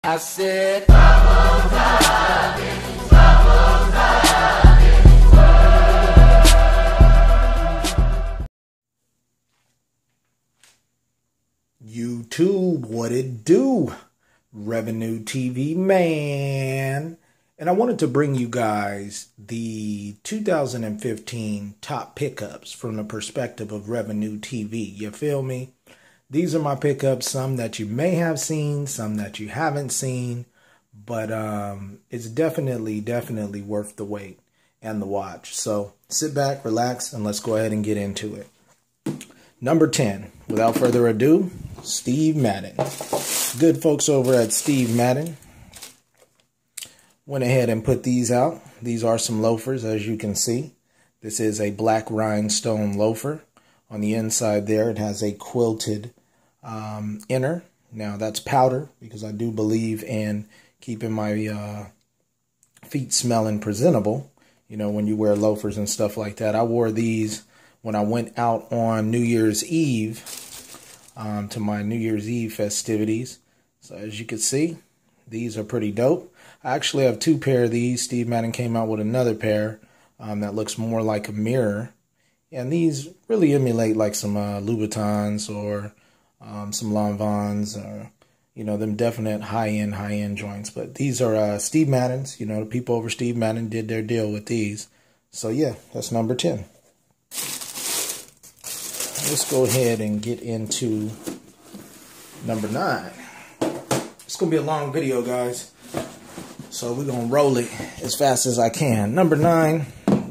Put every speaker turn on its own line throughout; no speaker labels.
I said, YouTube, what it do? Revenue TV man. And I wanted to bring you guys the 2015 top pickups from the perspective of Revenue TV. You feel me? These are my pickups, some that you may have seen, some that you haven't seen, but it's definitely worth the wait and the watch. So sit back, relax, and let's go ahead and get into it. Number 10, without further ado, Steve Madden. Good folks over at Steve Madden went ahead and put these out. These are some loafers, as you can see. This is a black rhinestone loafer. On the inside there, it has a quilted inner. Now, that's powder because I do believe in keeping my feet smelling presentable. You know, when you wear loafers and stuff like that. I wore these when I went out on New Year's Eve to my New Year's Eve festivities. So as you can see, these are pretty dope. I actually have two pair of these. Steve Madden came out with another pair that looks more like a mirror. And these really emulate like some Louboutins or some Lanvins or, you know, them definite high-end joints. But these are Steve Maddens. You know, the people over Steve Madden did their deal with these. So yeah, that's number 10. Let's go ahead and get into number 9. It's going to be a long video, guys. So we're going to roll it as fast as I can. Number 9,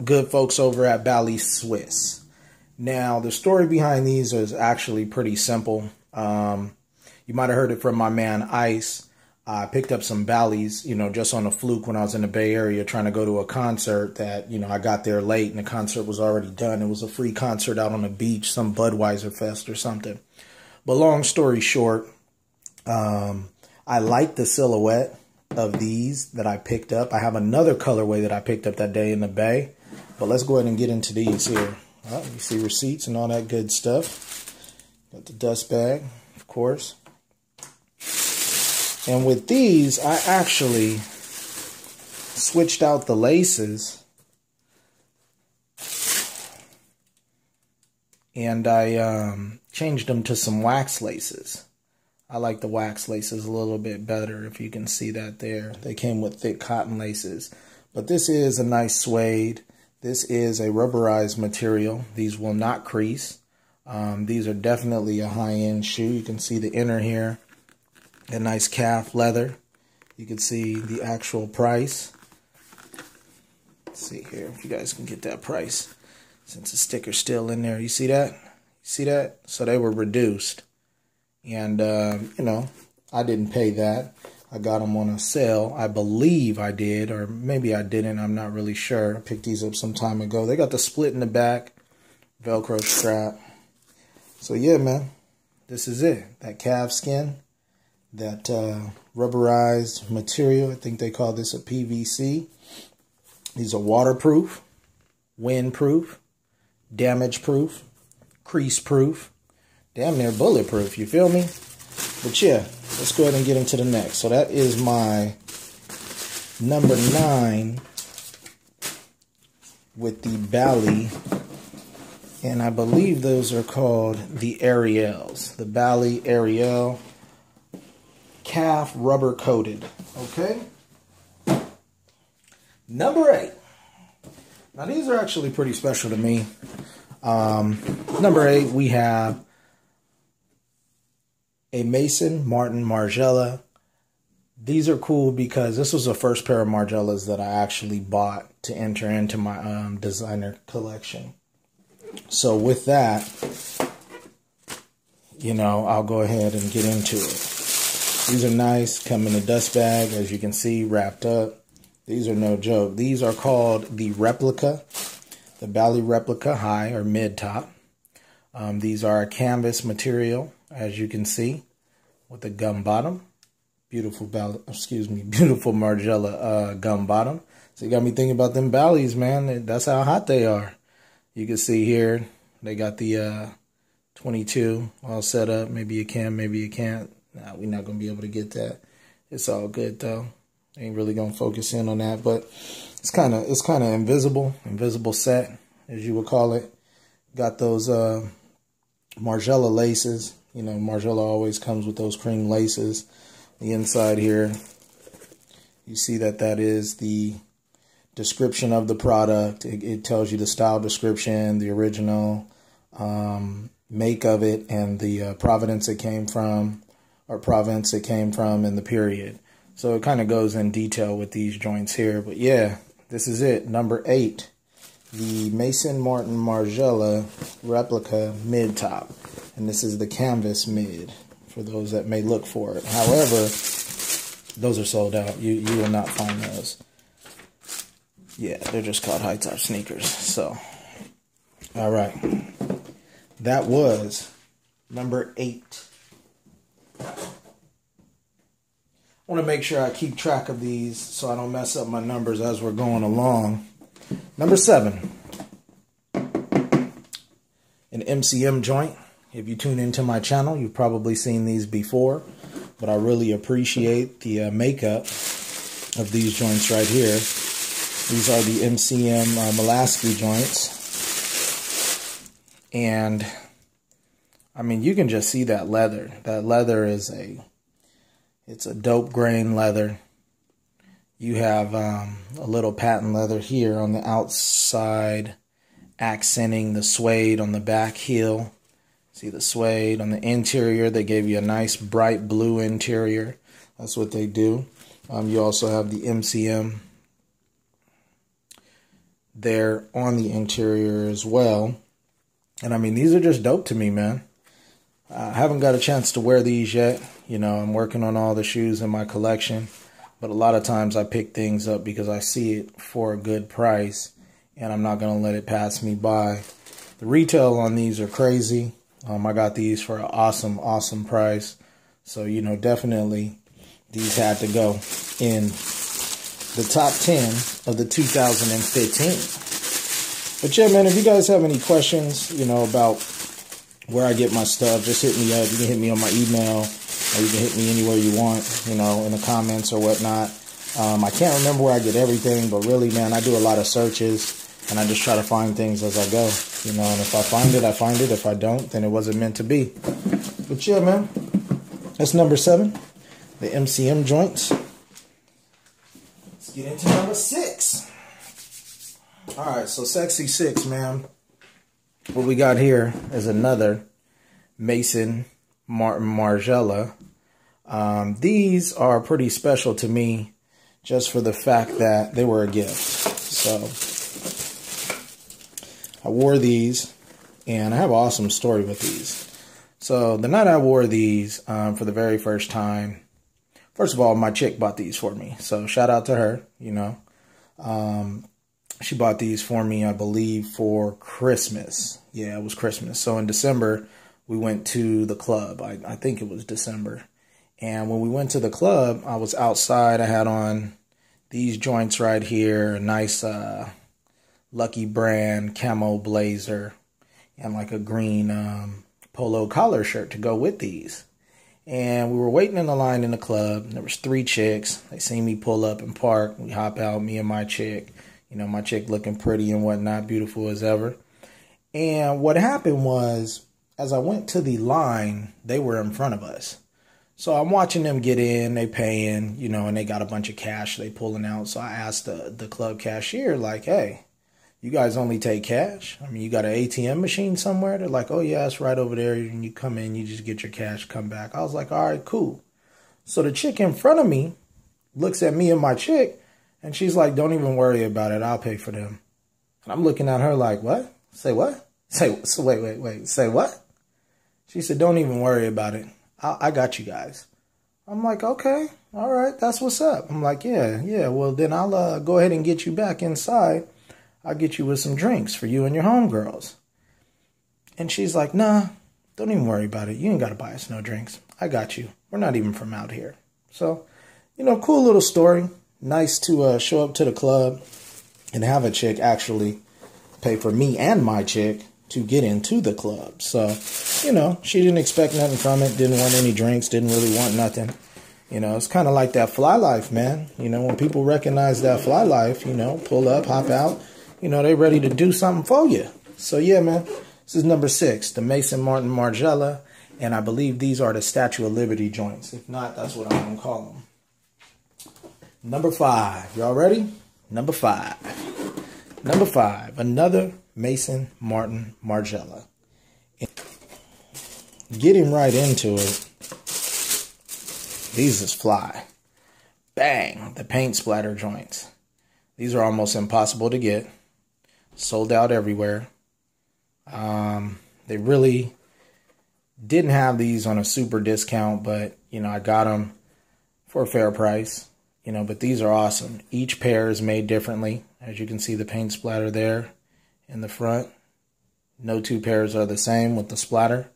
good folks over at Bally Swiss. Now, the story behind these is actually pretty simple. You might have heard it from my man Ice. I picked up some Ballys, you know, just on a fluke when I was in the Bay Area trying to go to a concert that, you know, I got there late and the concert was already done. It was a free concert out on the beach, some Budweiser Fest or something. But long story short, I like the silhouette of these that I picked up. I have another colorway that I picked up that day in the Bay. But let's go ahead and get into these here. You see receipts and all that good stuff. Got the dust bag, of course. And with these, I actually switched out the laces. And I changed them to some wax laces. I like the wax laces a little bit better, if you can see that there. They came with thick cotton laces. But this is a nice suede. This is a rubberized material. These will not crease. These are definitely a high-end shoe. You can see the inner here. A nice calf leather. You can see the actual price. Let's see here if you guys can get that price. Since the sticker's still in there. You see that? You see that? So they were reduced. And, you know, I didn't pay that. I got them on a sale. I believe I did, or maybe I didn't. I'm not really sure. I picked these up some time ago. They got the split in the back, Velcro strap. So, yeah, man, this is it. That calf skin, that rubberized material. I think they call this a PVC. These are waterproof, windproof, damage-proof, crease-proof. Damn near bulletproof, you feel me? But yeah, let's go ahead and get into the next. So that is my number 9 with the Bally. And I believe those are called the Ariels. The Bally Ariel calf rubber coated. Okay? Number 8. Now these are actually pretty special to me. Number 8, we have a Maison Margiela. These are cool because this was the first pair of Margielas that I actually bought to enter into my designer collection. So with that, you know, I'll go ahead and get into it. These are nice, come in a dust bag, as you can see, wrapped up. These are no joke. These are called the Replica, the Bally Replica high or mid top. These are a canvas material, as you can see, with a gum bottom. Beautiful beautiful Margiela gum bottom. So you got me thinking about them Ballys, man. That's how hot they are. You can see here, they got the 22 all set up. Maybe you can, maybe you can't. Nah, we're not going to be able to get that. It's all good though. Ain't really gonna focus in on that, but it's kind of invisible set, as you would call it. Got those Margiela laces. You know, Margiela always comes with those cream laces. The inside here, you see that is the description of the product. It tells you the style description, the original make of it, and the provenance it came from, and the period. So it kind of goes in detail with these joints here. But yeah, this is it. Number 8, the Maison Martin Margiela replica mid top. And this is the canvas mid for those that may look for it. However, those are sold out. You will not find those. Yeah, they're just called high top sneakers. So, all right. That was number 8. I want to make sure I keep track of these so I don't mess up my numbers as we're going along. Number 7, an MCM joint. If you tune into my channel, you've probably seen these before, but I really appreciate the makeup of these joints right here. These are the MCM Molaski joints. And, I mean, you can just see that leather. That leather is it's a dope grain leather. You have a little patent leather here on the outside, accenting the suede on the back heel. See the suede on the interior. They gave you a nice bright blue interior. That's what they do. You also have the MCM there on the interior as well. And I mean, these are just dope to me, man. I haven't got a chance to wear these yet. You know, I'm working on all the shoes in my collection. But a lot of times I pick things up because I see it for a good price. And I'm not going to let it pass me by. The retail on these are crazy. I got these for an awesome price. So, you know, definitely these had to go in the top 10 of the 2015. But yeah, man, if you guys have any questions, you know, about where I get my stuff, just hit me up. You can hit me on my email, or you can hit me anywhere you want, you know, in the comments or whatnot. I can't remember where I get everything, but really, man, I do a lot of searches. And I just try to find things as I go, you know, and if I find it, I find it. If I don't, then it wasn't meant to be. But yeah, man, that's number 7, the MCM joints. Let's get into number 6. All right, so sexy 6, man. What we got here is another Maison Martin Margiela. These are pretty special to me just for the fact that they were a gift. So I wore these, and I have an awesome story with these. So the night I wore these for the very first time, first of all, my chick bought these for me. So shout out to her, you know. She bought these for me, I believe, for Christmas. Yeah, it was Christmas. So in December, we went to the club. I think it was December. And when we went to the club, I was outside. I had on these joints right here, a nice Lucky Brand camo blazer, and like a green polo collar shirt to go with these. And we were waiting in the line in the club. There was 3 chicks. They seen me pull up and park. We hop out, me and my chick. You know, my chick looking pretty and whatnot, beautiful as ever. And what happened was, as I went to the line, they were in front of us. So I'm watching them get in, they paying, you know, and they got a bunch of cash they pulling out. So I asked the club cashier, like, hey, you guys only take cash? I mean, you got an ATM machine somewhere? They're like, oh, yeah, it's right over there. And you come in, you just get your cash, come back. I was like, all right, cool. So the chick in front of me looks at me and my chick, and she's like, don't even worry about it. I'll pay for them. And I'm looking at her like, what? Say what? Wait. Say what? She said, don't even worry about it. I got you guys. I'm like, okay, all right, that's what's up. I'm like, yeah, well, then I'll go ahead and get you back inside. I'll get you with some drinks for you and your homegirls. And she's like, nah, don't even worry about it. You ain't got to buy us no drinks. I got you. We're not even from out here. So, you know, cool little story. Nice to show up to the club and have a chick actually pay for me and my chick to get into the club. So, you know, she didn't expect nothing from it. Didn't want any drinks. Didn't really want nothing. You know, it's kind of like that fly life, man. You know, when people recognize that fly life, you know, pull up, hop out, you know, they ready to do something for you. So, yeah, man, this is number 6, the Maison Martin Margiela. And I believe these are the Statue of Liberty joints. If not, that's what I'm going to call them. Number 5. Y'all ready? Number 5. Number 5. Another Maison Martin Margiela. Getting right into it. These is fly. Bang. The paint splatter joints. These are almost impossible to get. Sold out everywhere. They really didn't have these on a super discount, but, you know, I got them for a fair price. You know, but these are awesome. Each pair is made differently. As you can see, the paint splatter there in the front. No two pairs are the same with the splatter.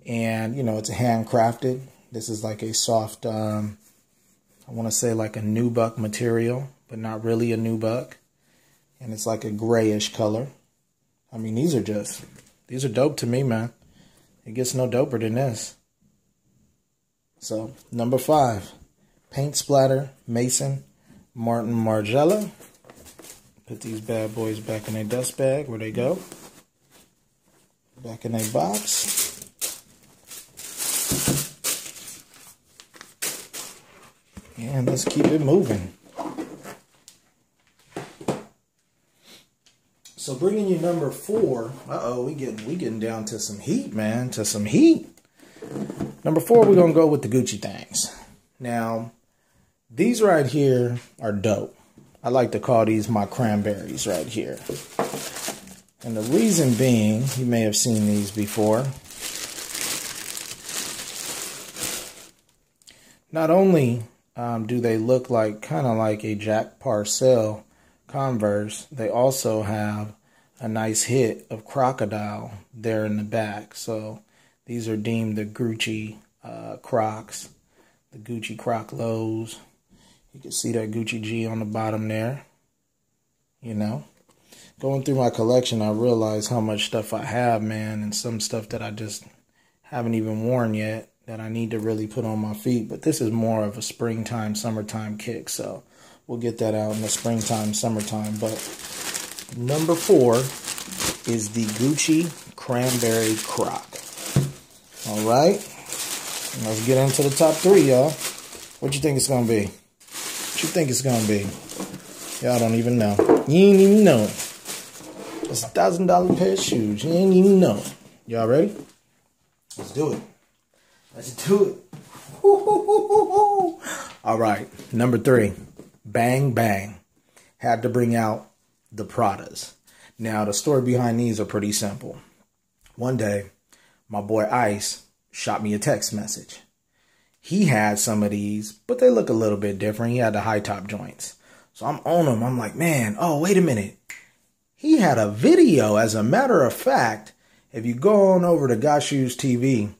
And, you know, it's handcrafted. This is like a soft, I want to say like a nubuck material, but not really a nubuck. And it's like a grayish color. I mean, these are dope to me, man. It gets no doper than this. So, number 5. Paint splatter, Maison Martin Margiela. Put these bad boys back in their dust bag. Where they go? Back in their box. And let's keep it moving. So bringing you number 4. Uh-oh, we getting down to some heat, man. To some heat. Number 4, we're going to go with the Gucci things. Now, these right here are dope. I like to call these my cranberries right here. And the reason being, you may have seen these before. Not only do they look like kind of like a Jack Parcel Converse, they also have a nice hit of crocodile there in the back. So these are deemed the Gucci Crocs, the Gucci Croc lows. You can see that Gucci G on the bottom there. You know, going through my collection, I realized how much stuff I have, man, and some stuff that I just haven't even worn yet that I need to really put on my feet. But this is more of a springtime, summertime kick, so we'll get that out in the springtime, summertime. But number 4 is the Gucci Cranberry Croc. All right, let's get into the top 3, y'all. What you think it's gonna be? What you think it's gonna be? Y'all don't even know. You ain't even know. It's a $1,000 pair of shoes. You ain't even know. Y'all ready? Let's do it. Let's do it. All right, number 3. Bang, bang. Had to bring out the Pradas. Now, the story behind these are pretty simple. One day, my boy Ice shot me a text message. He had some of these, but they look a little bit different. He had the high top joints. So I'm on them. I'm like, man, oh, wait a minute. He had a video. As a matter of fact, if you go on over to Got Shoes TV,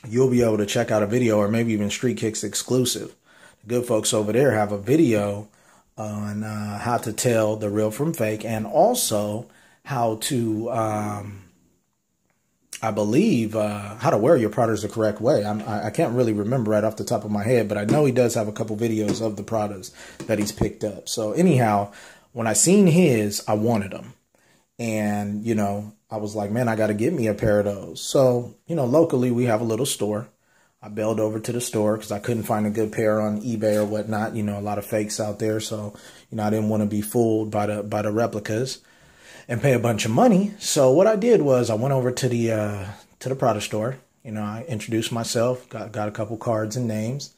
you'll be able to check out a video, or maybe even Street Kicks exclusive. The good folks over there have a video on how to tell the real from fake, and also how to, I believe, how to wear your Pradas the correct way. I can't really remember right off the top of my head, but I know he does have a couple videos of the Pradas that he's picked up. So anyhow, when I seen his, I wanted them. And, you know, I was like, man, I got to get me a pair of those. So, you know, locally we have a little store. I bailed over to the store because I couldn't find a good pair on eBay or whatnot. You know, a lot of fakes out there. So, you know, I didn't want to be fooled by the replicas and pay a bunch of money. So what I did was I went over to the Prada store. You know, I introduced myself, got a couple cards and names.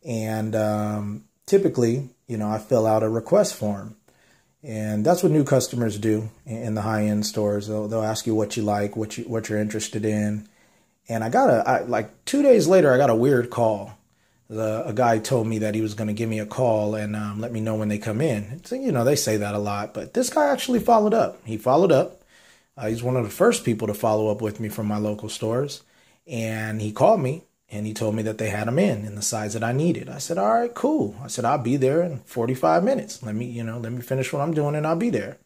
And typically, you know, I fill out a request form. And that's what new customers do in the high-end stores. They'll ask you what you like, what you're interested in. And like 2 days later, I got a weird call. A guy told me that he was going to give me a call and let me know when they come in. So, you know, they say that a lot, but this guy actually followed up. He followed up. He's one of the first people to follow up with me from my local stores. And he called me and he told me that they had them in the size that I needed. I said, all right, cool. I said, I'll be there in 45 minutes. Let me finish what I'm doing and I'll be there.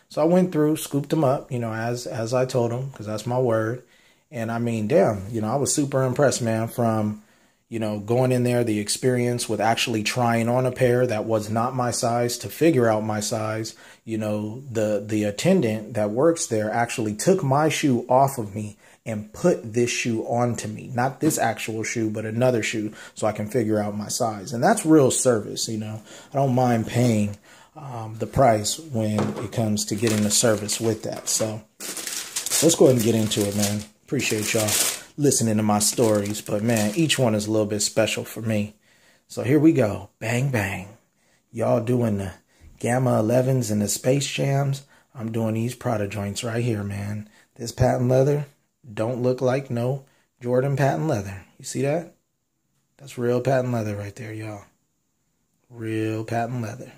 So I went through, scooped them up, you know, as I told him, because that's my word. And I mean, damn, you know, I was super impressed, man, from, you know, going in there, the experience with actually trying on a pair that was not my size to figure out my size. You know, the attendant that works there actually took my shoe off of me and put this shoe onto me. Not this actual shoe, but another shoe, so I can figure out my size. And that's real service, you know. I don't mind paying the price when it comes to getting the service with that. So let's go ahead and get into it, man. Appreciate y'all listening to my stories, but man, each one is a little bit special for me. So here we go. Bang, bang. Y'all doing the Gamma 11s and the Space Jams. I'm doing these Prada joints right here, man. This patent leather don't look like no Jordan patent leather. You see that? That's real patent leather right there, y'all. Real patent leather.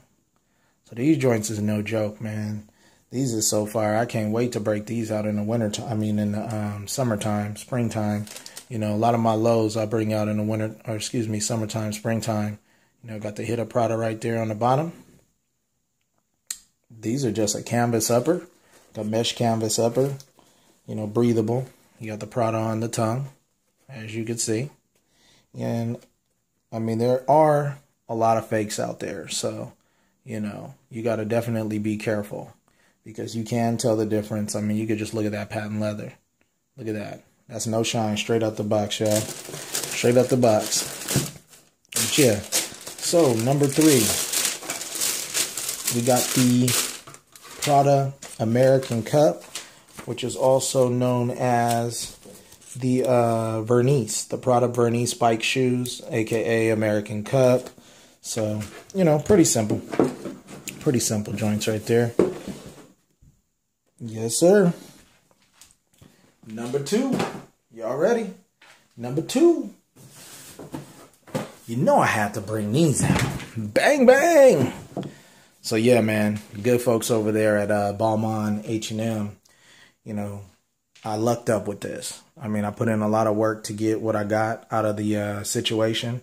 So these joints is no joke, man. These are so fire. I can't wait to break these out in the winter time. I mean, in the summertime, springtime. You know, a lot of my lows I bring out in the winter, or excuse me, summertime, springtime. You know, got the hit of Prada right there on the bottom. These are just a canvas upper, the mesh canvas upper. You know, breathable. You got the Prada on the tongue, as you can see. And I mean, there are a lot of fakes out there, so you know, you got to definitely be careful. Because you can tell the difference. I mean, you could just look at that patent leather. Look at that. That's no shine. Straight out the box, y'all. Straight out the box. But yeah. So, number 3. We got the Prada American Cup, which is also known as the Vernice. The Prada Vernice bike shoes, a.k.a. American Cup. So, you know, pretty simple. Pretty simple joints right there. Yes, sir. Number 2. Y'all ready? Number 2. You know I had to bring these out. Bang, bang. So, yeah, man. Good folks over there at Balmain H&M. You know, I lucked up with this. I mean, I put in a lot of work to get what I got out of the situation.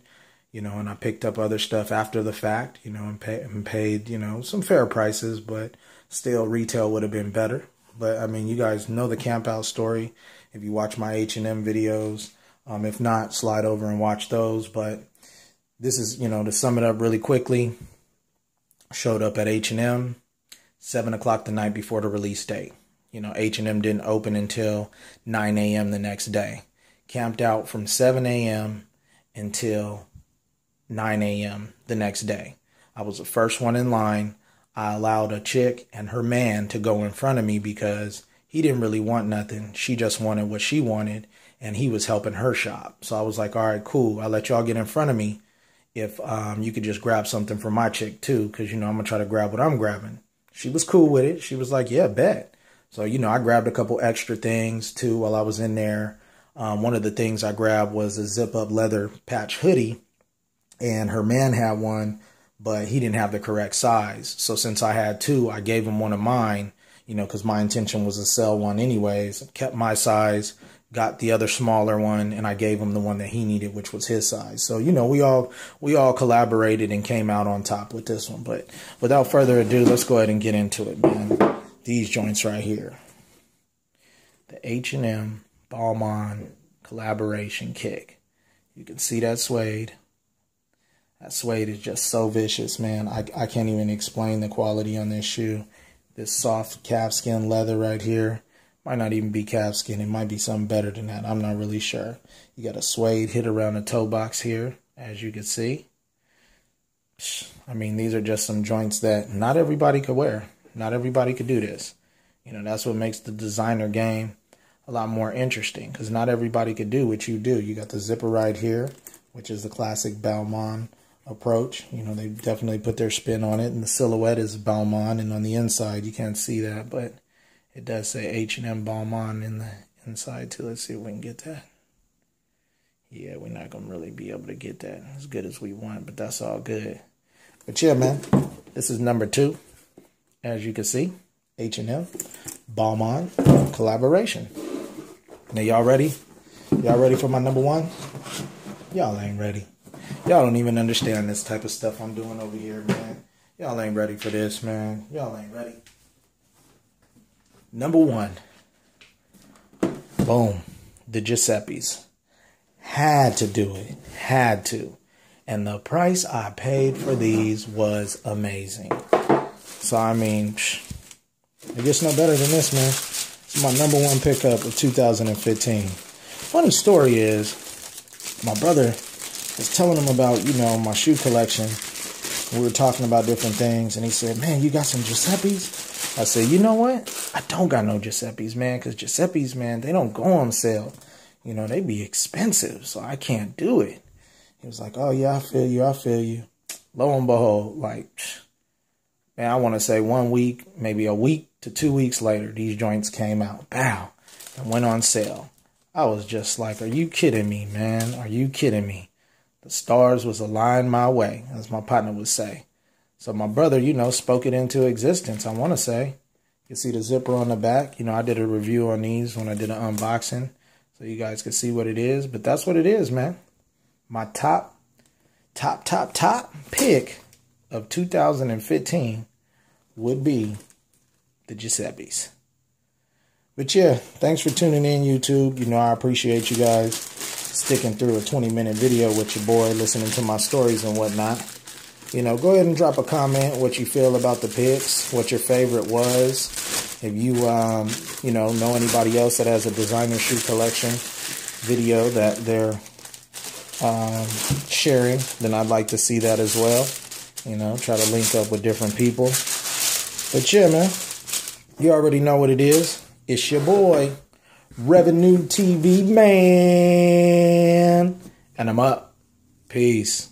You know, and I picked up other stuff after the fact, you know, and paid, you know, some fair prices, but still retail would have been better. But I mean, you guys know the camp out story if you watch my H&M videos. If not, slide over and watch those. But this is, you know, to sum it up really quickly, showed up at H&M 7 o'clock the night before the release date. You know, H&M didn't open until 9 a.m. the next day. Camped out from 7 a.m. until 9 a.m. the next day. I was the first one in line. I allowed a chick and her man to go in front of me because he didn't really want nothing. She just wanted what she wanted, and he was helping her shop. So I was like, all right, cool. I'll let y'all get in front of me if you could just grab something for my chick too, because, you know, I'm going to try to grab what I'm grabbing. She was cool with it. She was like, yeah, bet. So, you know, I grabbed a couple extra things too while I was in there. One of the things I grabbed was a zip-up leather patch hoodie. And her man had one, but he didn't have the correct size. So since I had 2, I gave him one of mine, you know, because my intention was to sell one anyways. Kept my size, got the other smaller one, and I gave him the one that he needed, which was his size. So, you know, we all collaborated and came out on top with this one. But without further ado, let's go ahead and get into it, man. These joints right here. The H&M Balmain collaboration kick. You can see that suede. That suede is just so vicious, man. I can't even explain the quality on this shoe. This soft calfskin leather right here. Might not even be calfskin. It might be something better than that. I'm not really sure. You got a suede hit around the toe box here, as you can see. I mean, these are just some joints that not everybody could wear. Not everybody could do this. You know, that's what makes the designer game a lot more interesting, because not everybody could do what you do. You got the zipper right here, which is the classic Balmain approach. You know, they definitely put their spin on it, and the silhouette is Balmain, and on the inside you can't see that, but it does say H&M Balmain in the inside too. Let's see if we can get that. Yeah, we're not gonna really be able to get that as good as we want, but that's all good. But yeah, man, this is number 2, as you can see. H&M Balmain collaboration. Now y'all ready? Y'all ready for my number 1? Y'all ain't ready. Y'all don't even understand this type of stuff I'm doing over here, man. Y'all ain't ready for this, man. Y'all ain't ready. Number 1. Boom. The Giuseppes. Had to do it. Had to. And the price I paid for these was amazing. So, I mean, it gets no better than this, man. It's my number one pickup of 2015. Funny story is, my brother was telling him about, you know, my shoe collection. We were talking about different things, and he said, man, you got some Giuseppe's? I said, you know what? I don't got no Giuseppe's, man, because Giuseppe's, man, they don't go on sale. You know, they be expensive, so I can't do it. He was like, oh, yeah, I feel you. I feel you. Lo and behold, like, man, I want to say 1 week, maybe a week to 2 weeks later, these joints came out. Bow. And went on sale. I was just like, are you kidding me, man? Are you kidding me? The stars was aligned my way, as my partner would say. So my brother, you know, spoke it into existence, I want to say. You can see the zipper on the back. You know, I did a review on these when I did an unboxing, so you guys can see what it is. But that's what it is, man. My top pick of 2015 would be the Giuseppe's. But yeah, thanks for tuning in, YouTube. You know, I appreciate you guys sticking through a 20-minute video with your boy, listening to my stories and whatnot. You know, go ahead and drop a comment what you feel about the picks, what your favorite was. If you, you know anybody else that has a designer shoe collection video that they're sharing, then I'd like to see that as well. You know, try to link up with different people. But yeah, man, you already know what it is. It's your boy, Revenue TV Man, and I'm up. Peace.